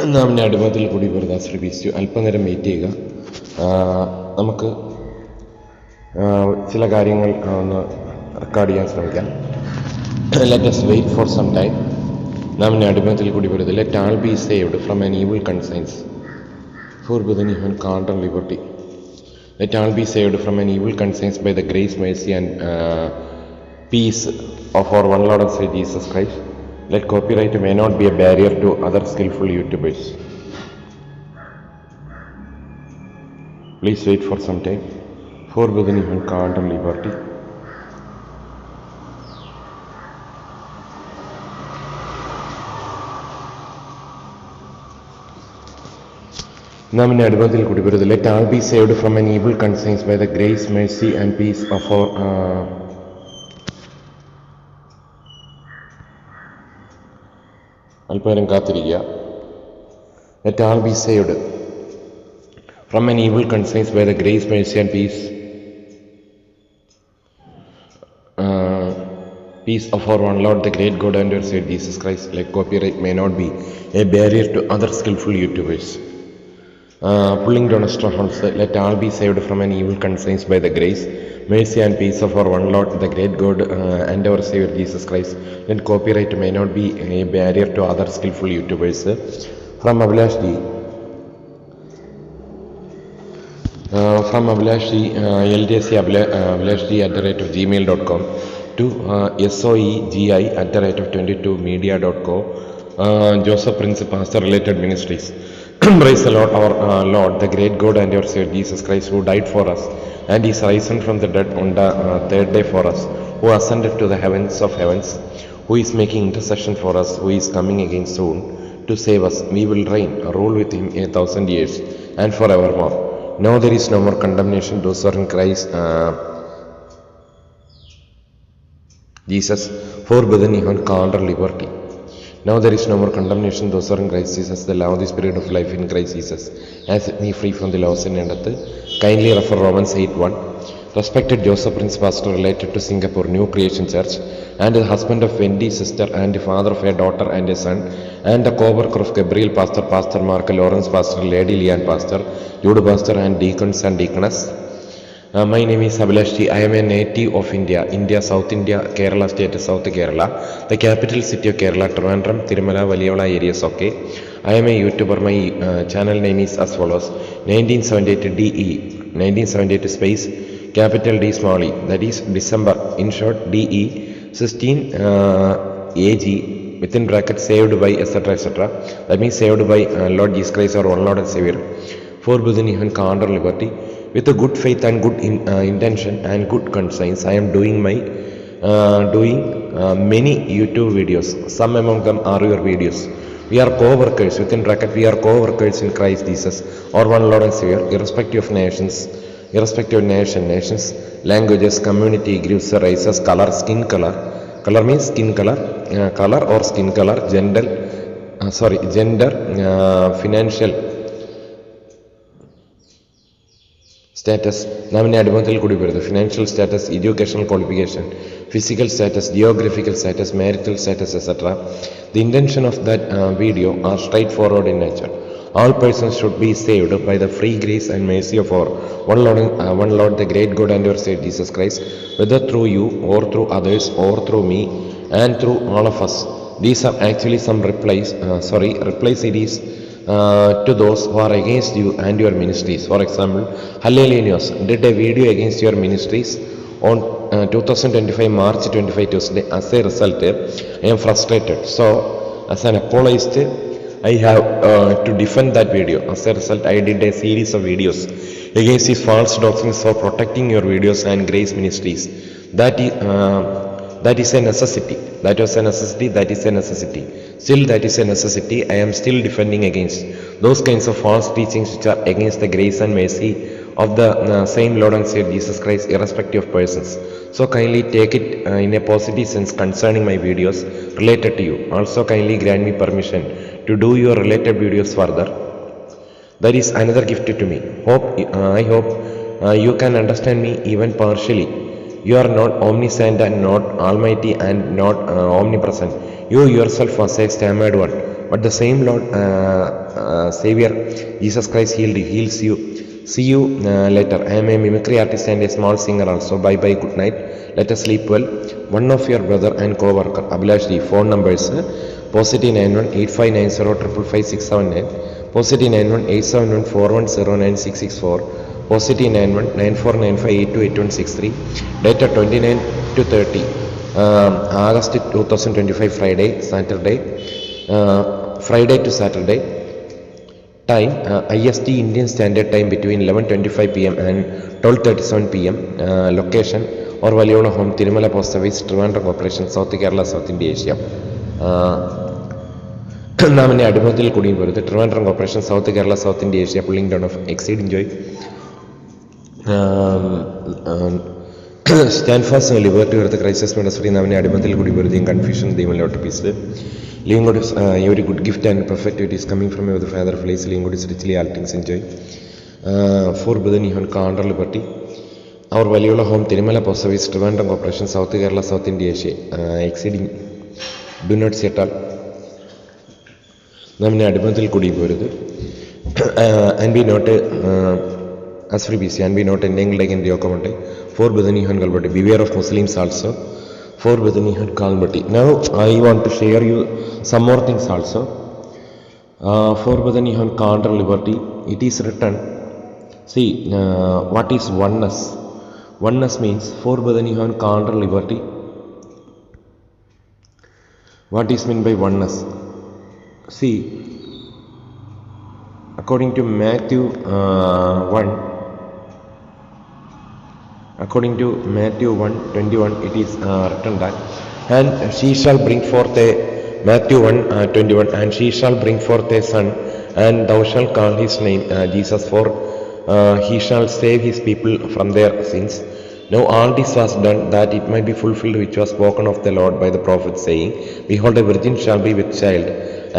നാം അടിമത്തിൽ കൂടി വെറുതെ ശ്രമിച്ചു അല്പനേരം വെയിറ്റ് ചെയ്യുക. നമുക്ക് ചില കാര്യങ്ങൾ ഒന്ന് റെക്കോർഡ് ചെയ്യാൻ ശ്രമിക്കാം. Let us wait for some time. നാം അടിമത്തിൽ കൂടി വെറുതെ let all be saved from an evil conscience, forbidden even can't and liberty. Let all be saved from an evil conscience by the grace, mercy and peace of our one Lord and Savior Jesus Christ. Let copyright may not be a barrier to other skillful YouTubers. Please wait for some time. Forbidden even can't and liberty. നാം അടിമത്തിൽ കൂടി വരുന്നത് let all be saved from an evil conscience by the grace, mercy and peace of our അല്പനേരം കാത്തിരിക്കുക. Let all be saved from an evil conscience by the grace, mercy and peace of our one Lord, the great God and our Savior Jesus Christ. Let copyright may not be a barrier to other skillful YouTubers. Pulling down extra horns, let all be saved from an evil conscience by the grace, mercy and peace of our one Lord, the great God and our Savior Jesus Christ. Let copyright may not be a barrier to other skillful YouTubers. From Abhilash D. LDC@abhilashd@gmail.com to soegi@22media.co. Joseph Prince, Pastor Related Ministries. Praise the Lord, our Lord, the great God and our Savior Jesus Christ, who died for us and is risen from the dead on the third day for us, who ascended to the heavens of heavens, who is making intercession for us, who is coming again soon to save us. We will reign, rule with him 1,000 years and forevermore. Now there is no more condemnation to those who are in Christ Jesus, forbidden even can't or liberty. Now there is no more condemnation to those who are in Christ Jesus. The law of the Spirit of life in Christ Jesus has set me free from the law of sin and death. Kindly refer Romans 8:1. Respected Joseph Prince, Pastor related to Singapore New Creation Church, and the husband of Wendy's sister, and the father of a daughter and a son, and the co-worker of Gabriel Pastor, Pastor Mark Lawrence Pastor, Lady Leanne Pastor, Jude Pastor, and deacons and deaconess. My name is Abhilash G. I am a native of India, South India, Kerala State, South Kerala, the capital city of Kerala, Trivandrum, Tirumala, Valiola areas. Okay, I am a YouTuber. My channel name is as follows: 1978 DE, 1978 space capital D small e, that is December, in short DE 16 AG within bracket saved by etc. That means saved by Lord Jesus Christ, our one Lord and Savior, forbidden even can't or liberty. With a good faith and good intention and good conscience, I am doing many YouTube videos. Some among them are your videos. We are co-workers, within bracket we are co-workers in Christ Jesus, or one Lord and Savior, irrespective of nations, languages, community, groups, races, color, skin color. Color means skin color, color or skin color, gender, financial status. നാം അടിമത്തിൽ കൂടി വരുന്നത് financial status, educational qualification, physical status, geographical status, marital status, etc. The intention of that video are straightforward in nature. All persons should be saved by the free grace and mercy of our one Lord, the great God and our Savior Jesus Christ, whether through you or through others or through me and through all of us. These are actually some replies it is to those who are against you and your ministries. For example, Hallelujah did a video against your ministries on 2025 March 25 Tuesday. As a result, I am frustrated. So, as an apologist, I have to defend that video. As a result, I did a series of videos against these false doctrines for protecting your videos and grace ministries. That is a necessity. That was a necessity. That is a necessity. Still, that is a necessity. I am still defending against those kinds of false teachings which are against the grace and mercy of the same Lord and Savior Jesus Christ, irrespective of persons. So kindly take it in a positive sense concerning my videos related to you. Also kindly grant me permission to do your related videos further. That is another gift to me. I hope you can understand me even partially. You are not omniscient and not almighty and not omnipresent. You yourself was a stammered one. but the same Lord Savior Jesus Christ heals you. See you later. I am a mimicry artist and a small singer also. Bye bye, good night. Let us sleep well. One of your brother and co-worker Abhilash D. Phone numbers positive 918590555679, positive 918714109664, positive 919495828163. Date 29 to 30 August 2025, Friday to Saturday. Time IST Indian Standard Time between 11:25 p.m. and 12:37 p.m. Location Orvaliola Home, Tirumala Post Office, Trivandrum Corporation, South Kerala, South India, Asia. നാം എന്നെ അടിമത്തിൽ കുടിയും പോരുത്. Trivandrum corporation, south Kerala, south India, Asia, pulling down of exceeding Joy, stand fast liberty worth crisis ministry. നാം എന്നെ അടിമത്തിൽ കുടി പോരുതെയും confusion ദൈവം piece. Living God is a very good gift and perfect. It is coming from the Father of lights. Living God is richly all things enjoy. For Buddha Nihan Kandra Liberty. Our Valiola home, Tirumala Post Office, Trivandrum Corporation, South Kerala, South India, Asia. Exceeding. Do not settle. Namne Adimathil Kudi Purdu. And be not as free BC and be not ending like in the Okamate. For Buddha Nihan Galbati. Beware of Muslims also. For Bethany Kalmati. Now I want to share you some more things also. For Bethany Kandra Liberty, it is written. See, what is oneness? Oneness means for Bethany Kandra Liberty. What is meant by oneness? See, according to Matthew 1. According to Matthew 1:21, it is written that, and she shall bring forth a, Matthew 1:21, and she shall bring forth a son, and thou shalt call his name Jesus, for he shall save his people from their sins. Now all this was done that it might be fulfilled which was spoken of the Lord by the prophet, saying, Behold, a virgin shall be with child,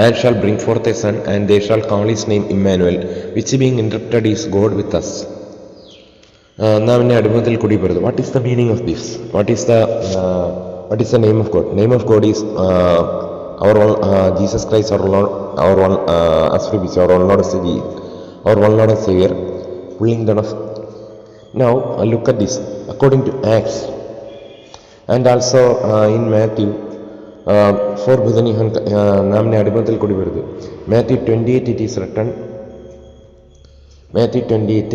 and shall bring forth a son, and they shall call his name Emmanuel, which being interpreted is God with us. What is the meaning of this? What is the name of God? Name of God is our Jesus Christ, our Lord, our one our Lord and Savior. Pulling down of. Now look at this. According to Acts, and also in Matthew, for Matthew 28, it is written. Matthew 28,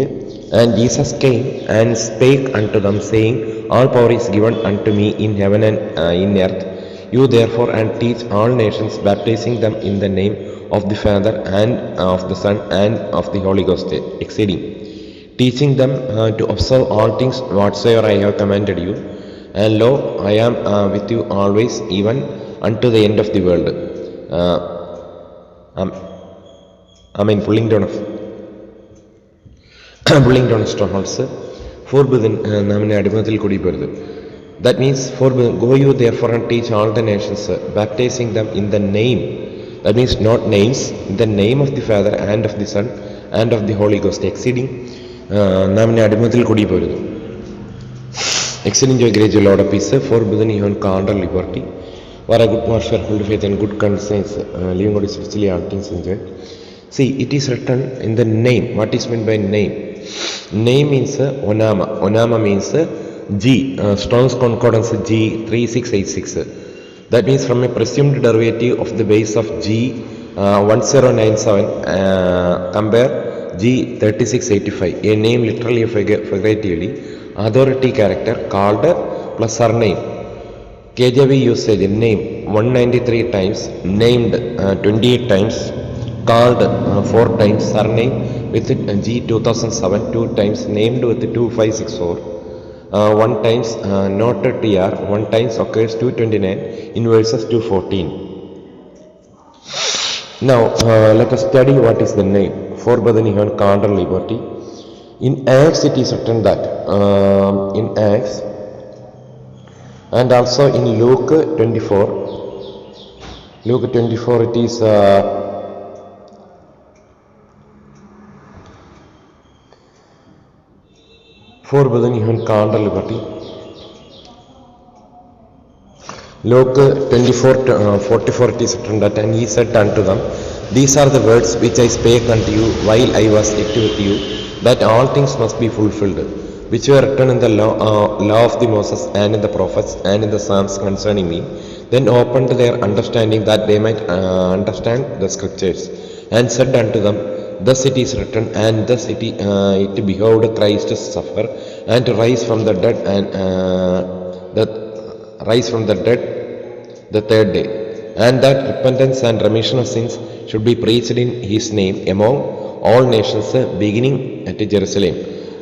and Jesus came and spake unto them, saying, All power is given unto me in heaven and in earth. You therefore and teach all nations, baptizing them in the name of the Father and of the Son and of the Holy Ghost, exceeding, teaching them to observe all things whatsoever I have commanded you. And lo, I am with you always, even unto the end of the world. Amen. Pulling down of. Pulling down strongholds. Forbidden namine adimathil kudi perdu. That means forbidden. Go you therefore and teach all the nations, baptizing them in the name. That means not names. In the name of the Father and of the Son and of the Holy Ghost. Exceeding namine adimathil kudi perdu. Exceeding joy, great joy, Lord of peace. Forbidden even Kandra Liberty. What a good warfare, full faith and good conscience. Living God is richly all things enjoy. See, it is written in the name. What is meant by name? Name means Onama. Onama means G. Strong's Concordance G 3686. That means from a presumed derivative of the base of G 1097, compare G 3685. A name literally figuratively, authority character called plus surname. KJV usage name 193 times, named 28 times, called 4 times, surname with G 2007 2 times, named with 2564 1 times, noted TR 1 times, occurs 229 in verses 214. Now let us study what is the name for Badanihan Kandra Liberty. In Acts it is written that in Acts, and also in Luke 24 it is for Badanihan Kandra Liberty. Luke 24:44 it is written that, and he said unto them, These are the words which I spake unto you while I was yet with you, that all things must be fulfilled, which were written in the law of the Moses and in the prophets and in the Psalms concerning me. Then opened their understanding that they might understand the scriptures, and said unto them, Thus it is written, and thus it behoved Christ to suffer, and to rise from the dead, and the third day, and that repentance and remission of sins should be preached in his name among all nations, beginning at Jerusalem.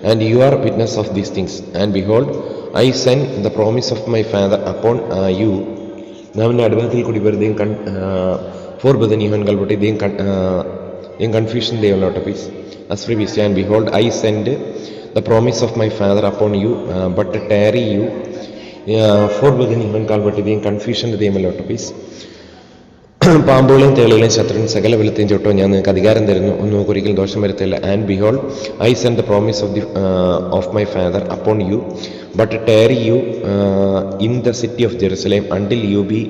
And you are witness of these things. And behold, I send the promise of my Father upon you. നാമിൻ്റെ അടിമത്തിൽ കൂടി വെറുതെ ഫോർബദൻ Yohan കൽവട്ടി confusion they will not appease as previously. And behold, I send the promise of my Father upon you, but tarry you. ഫോർബദൻ Yohan കൽവട്ടി confusion they will not appease. പാമ്പുകളെയും തേളുകളെയും ശത്രുവിനും സകല വെളുത്തെയും ചുട്ടോ ഞാൻ നിങ്ങൾക്ക് അധികാരം തരുന്നു, ഒന്നും ഒരിക്കലും ദോഷം വരുത്തില്ല. And behold I send the promise of my father upon you, but tarry you in the city of Jerusalem until you be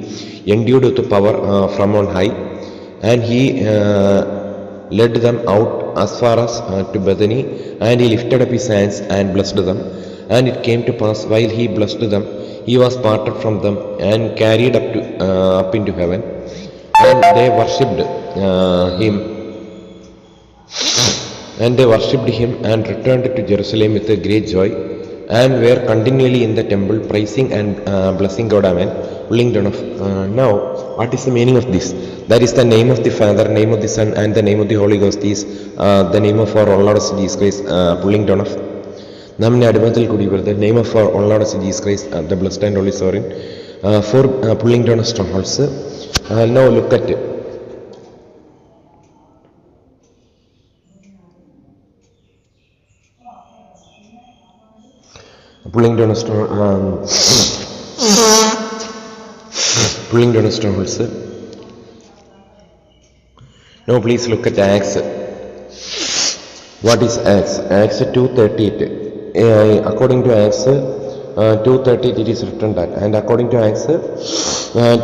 endued with power from on high. And he led them out as far as to Bethany, and he lifted up his hands and blessed them. And it came to pass, while he blessed them, he was parted from them and carried up into heaven. And they worshipped him and returned to Jerusalem with a great joy, and were continually in the temple praising and blessing God. Amen. Pulling down of now, what is the meaning of this? That is the name of the Father, name of the Son, and the name of the Holy Ghost is the name of our Lord Jesus Christ. Pulling down of നമ്മുടെ അടിമത്തിൽ കൂടി the name of our Lord Jesus Christ, the blessed and holy sovereign, for pulling down of strongholds. Now look at pulling down a strongholds. Now please look at Acts. What is Acts? Acts 2:38. According to Acts 2:38 it is written that, and according to Acts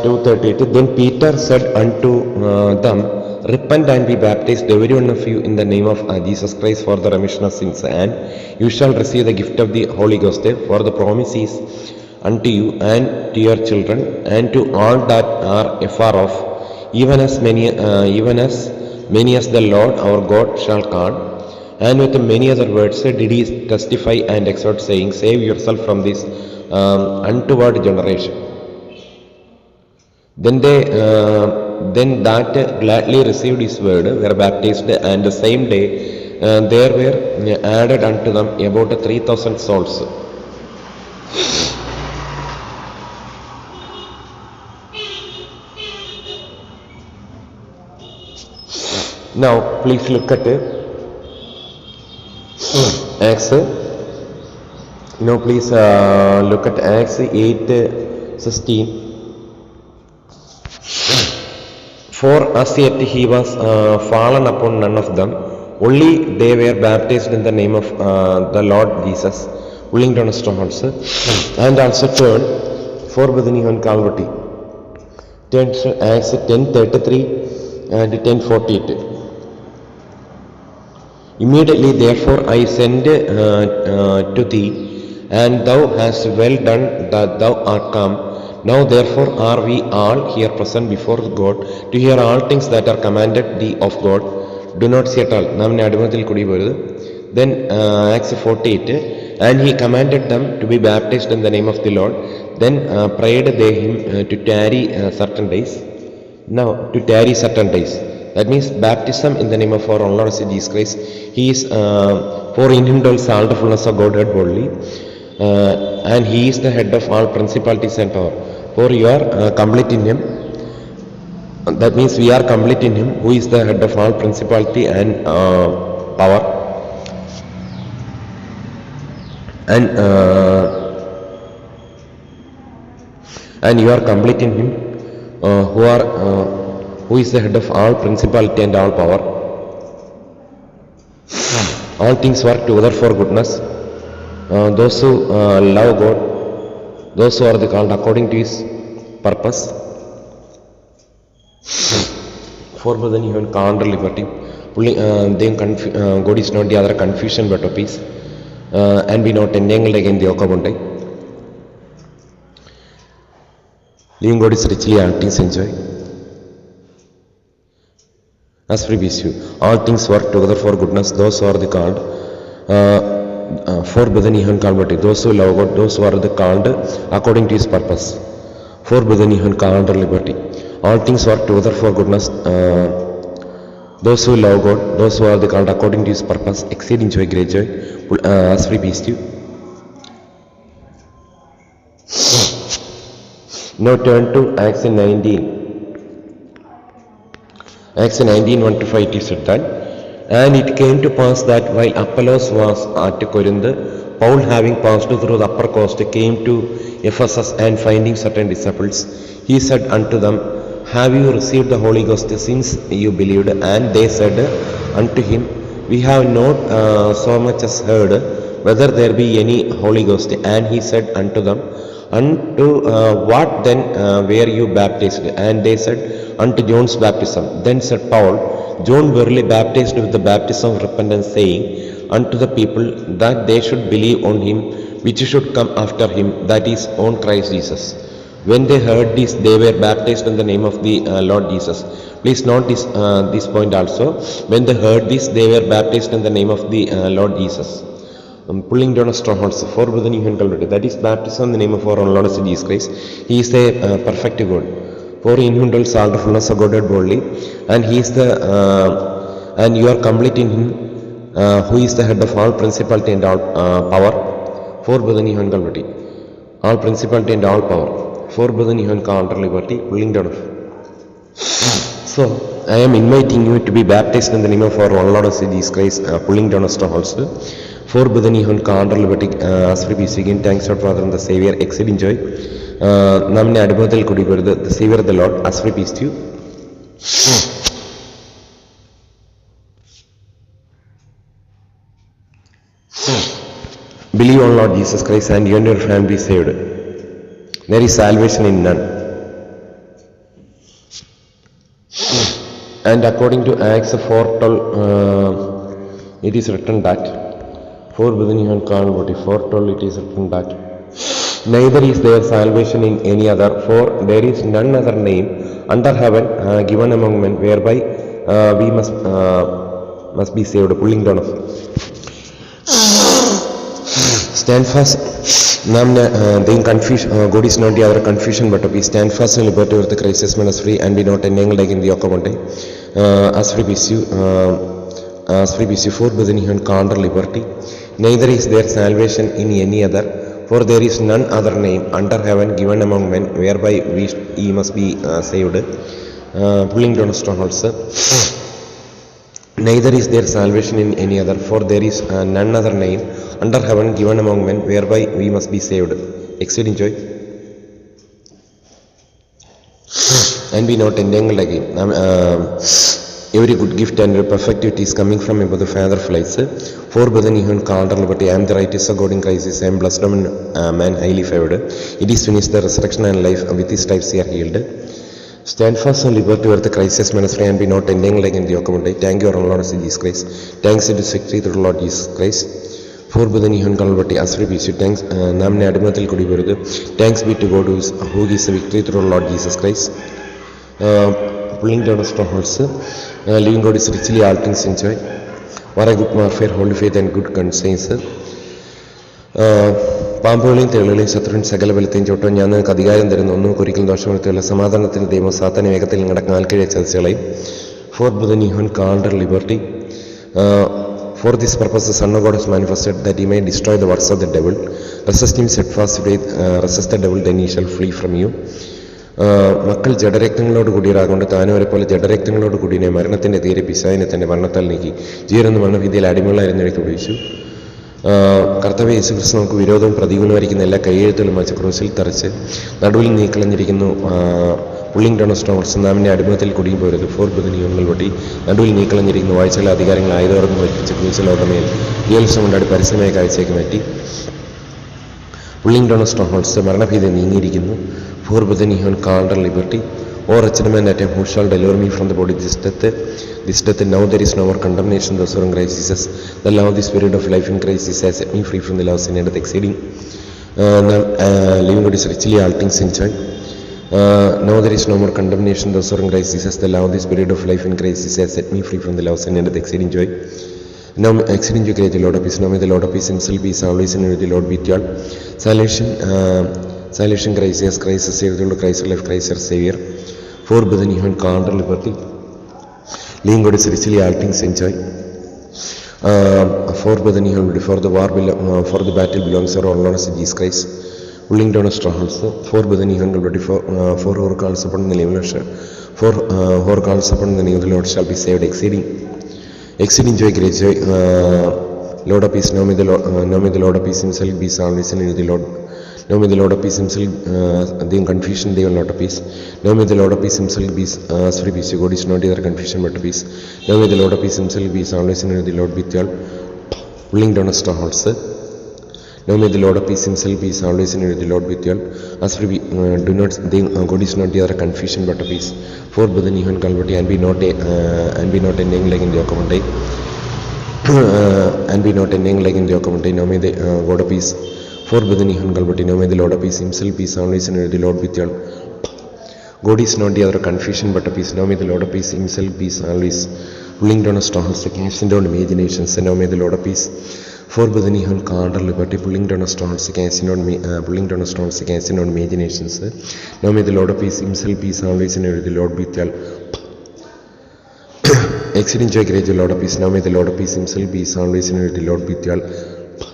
2:38, then Peter said unto them, Repent and be baptized every one of you in the name of Jesus Christ for the remission of sins, and you shall receive the gift of the Holy Ghost, for the promise is unto you and to your children and to all that are afar off, even as many as the Lord our God shall call. And with many other words did he testify and exhort, saying, Save yourself from this untoward generation. Then that gladly received his word were baptized, and the same day there were added unto them about 3,000 souls. Now please look at Acts. Now please look at Acts 8:16. For as yet he was fallen upon none of them, only they were baptized in the name of the Lord Jesus, pulling down strongholds, and also turned for Bethany on Calvary. Acts 10:33 and 10:48. Immediately therefore I send to thee, and thou hast well done that thou art come. Now therefore are we all here present before God to hear all things that are commanded thee of God. Do not see at all. നാമിനെ അടിമത്തിൽ കൂടി പോരുത്. Then Acts 48, and he commanded them to be baptized in the name of the Lord. Then prayed they him to tarry certain days. Now to tarry certain days. That means baptism in the name of our Lord Jesus Christ. He is for in him dwells all the fullness of Godhead bodily, and he is the head of all principalities and power. For you are complete in him. That means we are complete in him, who is the head of all principality and power. And you are complete in him, who is the head of all principality and all power. All things work together for goodness. Those who love God, those who are called according to his purpose. For Buddha even counter liberty. God is not the other confusion but of peace, and be not entangled again the Okabunde. Living God is richly all things enjoy. As free peace you. All things work together for goodness, those who are the called. For Buddha Nihan Kalbati, those who love God, those who are the called according to his purpose. For Buddha Nihan counter liberty. All things work together for goodness. Those who love God, those who are the called according to his purpose, exceeding joy, great joy. As free peace you. Now turn to Acts 19. Acts 19:1-5 it is written, and it came to pass that while Apollos was at Corinth, Paul, having passed through the upper coast, came to Ephesus, and finding certain disciples, he said unto them, have you received the Holy Ghost since you believed? And they said unto him, we have not so much as heard whether there be any Holy Ghost. And he said unto them, unto what then were you baptized? And they said, unto John's baptism. Then said Paul, John verily baptized with the baptism of repentance, saying unto the people that they should believe on him which should come after him, that is, on Christ Jesus. When they heard this, they were baptized in the name of the Lord Jesus. Please note this point also. When they heard this, they were baptized in the name of the Lord Jesus. Pulling down a strongholds for the new converted. That is baptism in the name of our Lord Jesus Christ. He is the perfect God. For in whom dwells all the fullness of Godhead bodily, and he is the and you are complete in him, who is the head of all principality and all power. For the new converted. All principality and all power. For Buddha Nihan counter liberty, pulling down of. So, I am inviting you to be baptized in the name of our Lord Jesus Christ, pulling down of strongholds. For Buddha Nihan counter liberty, as free peace again, thanks God Father and the Savior, exceeding joy. Namne Adibathil Kudigur, the Savior of the Lord, as free peace to you. Believe on Lord Jesus Christ and you and your family be saved. There is salvation in none. And according to Acts 4:12, it is written that, for within you and Kalvati 4:12 it is written that, neither is there salvation in any other, for there is none other name under heaven given among men whereby we must be saved. Pulling down of. Stand fast. Then confusion, God is not the other confusion but we stand fast in liberty with the Christ as man as free, and be not entangled like in the Okamonte. As free peace you for within you and counter liberty. Neither is there salvation in any other, for there is none other name under heaven given among men whereby we must be saved. Pulling down strongholds. Neither is there salvation in any other, for there is none other name under heaven given among men whereby we must be saved. Exceeding joy. And be not entangled again. Every good gift and perfect gift is coming from above the Father of lights. For by the new counter liberty, I am the righteous of God in Christ. I am blessed among man, highly favored. It is finished, the resurrection and life, with his stripes we are healed. Stand fast and liberty with the Christ as ministry, and be not entangled like in the Okamonte. Thank you, our Lord Jesus Christ. Thanks to the victory through the Lord Jesus Christ. For by the new Kalvati, as free peace, thanks. Namne Adimathil Kudiburdu. Thanks be to God who gives the victory through the Lord Jesus Christ. Pulling down strongholds. Living God is richly all things enjoy. What a good warfare, holy faith and good conscience. പാമ്പുകളെയും തേളുകളെയും ശത്രുവിൻ സകല ബലത്തെയും ചോട്ടുവാൻ ഞാൻ നിങ്ങൾക്ക് അധികാരം തരുന്നു. ഒന്നും ഒരിക്കലും ദോഷമൊരുത്തില്ല. സമാധാനത്തിന് ദൈവം സാത്താനെ വേഗത്തിൽ നിങ്ങളുടെ കാൽക്കീഴെ ചതിച്ചുകളയും. For the new counter liberty. For this purpose the Son of God is manifested, that he may destroy the works of the devil. Resist him steadfast faith, resist the devil, then he shall flee from you. മക്കൾ ജഡരക്തങ്ങളോട് കൂടിയരാകൊണ്ട് താനവരെ പോലെ ജഡരക്തങ്ങളോട് കൂടിയ മരണത്തിൻ്റെ തീരെ പിശാചിനെ തൻ്റെ മരണത്താൽ നീക്കി ജീവനെന്ന മരണഭീതിയിൽ അടിമകളായിരുന്നവയ്ക്ക് ഉപയോഗിച്ചു. കർത്താവേ യേശു ക്രിസ്തു നമുക്ക് വിരോധവും പ്രതികൂലമായിരിക്കുന്ന എല്ലാ കൈയെഴുത്തുകളും വെച്ച് ക്രൂസിൽ തറച്ച് നടുവിൽ നീക്കളഞ്ഞിരിക്കുന്നു. പുള്ളിംഗ് ഡൗൺ സ്റ്റോൺസ് നാമിൻ്റെ അടിമത്തിൽ കുടുങ്ങി പോരുത്. ഫോർ ബുധനിയങ്ങൾ വഴി നടുവിൽ നീക്കളഞ്ഞിരിക്കുന്ന വാഴ്ചകളെ അധികാരങ്ങൾ ആയുധവർഗം വഹിപ്പിച്ച് ക്രൂസിലോകമേൽ ജീവത്സം കൊണ്ടാടി പരിസരമായ കാഴ്ചയ്ക്ക് മാറ്റി. പുള്ളിംഗ് ഡൗൺ സ്ട്രോങ് ഹോൾഡ്സ് മരണഭീതി നീങ്ങിയിരിക്കുന്നു. For brethren you have called liberty or a gentleman at him who shall deliver me from the body this death, now there is no more condemnation. Those who are in Christ Jesus, the love of the spirit of life in Christ Jesus has set me free from the love of sin and death exceeding. Living God is richly all things in joy. Now there is no more condemnation. Those who are in Christ Jesus, the love of the spirit of life in Christ Jesus has set me free from the love of sin and death exceeding joy. Now exceeding joy, great Lord of peace. Now may the Lord of peace himself be always and with the Lord be with you all. Salvation Christ Jesus, Christ the Savior, Christ our life, Christ our Savior. For brethren, you have called liberty. Living God is richly all things in joy. For brethren, you have for the war, for the battle belongs our Lord Jesus Christ. Pulling down a stronghold. For brethren, you have liberty. For who calls upon the name of the Lord, for who calls upon the name of the Lord shall be saved. Exceeding joy, great joy. Lord of peace, now may the Lord of peace himself be always and with the Lord. Now may the Lord of peace himself, the confusion, they will not of peace. Now may the Lord of peace himself be free peace. God is not either confusion but peace. Now may the Lord of peace himself be always and the Lord be with you all. Pulling down a stronghold. Now may the Lord of peace himself be always and the Lord be with you all. As free do not, God is not either confusion but peace. For brethren, you have Calvary and be not ending like in the Ocamante. And be not ending like in the Ocamante. Now may the God of peace. For brethren, you have Calvary. Now may the Lord of peace himself be always and the Lord with you all. God is not the other confusion but a peace. Now may the Lord of peace himself be always. Pulling down a stronghold, casting down imaginations. And now may the Lord of peace. For brethren, you have called liberty. Pulling down a stronghold, casting down imaginations. Now may the Lord of peace himself be always and the Lord be with you all. Exceeding joy, great Lord of peace. Now may the Lord of peace himself be always and the Lord be with you all.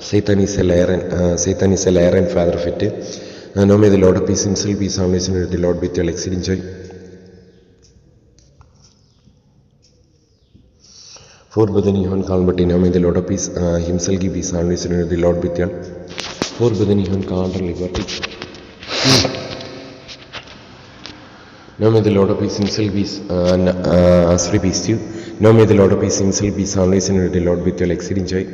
Satan is a liar and father of it. Now may the Lord of peace himself be always and the Lord with your exceeding joy. For brethren, you have called liberty. Now may the Lord of peace himself be always and the Lord with you. For brethren, you have called liberty. Now may the Lord of peace himself be as free peace to you. Now may the Lord of peace himself be always and the Lord with your exceeding joy.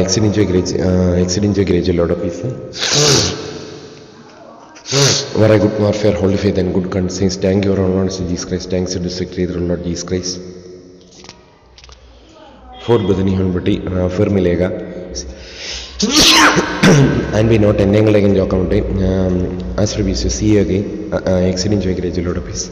Exceeding joy, great Lord of peace. Were a good warfare, holy faith, and good conscience. Thank you, our Lord Jesus Christ. Thanks to the Secretary, our Lord Jesus Christ. For brethren, you have liberty, firm lega, and be not ending like in your account. As for we see again, exceeding joy, great Lord of peace.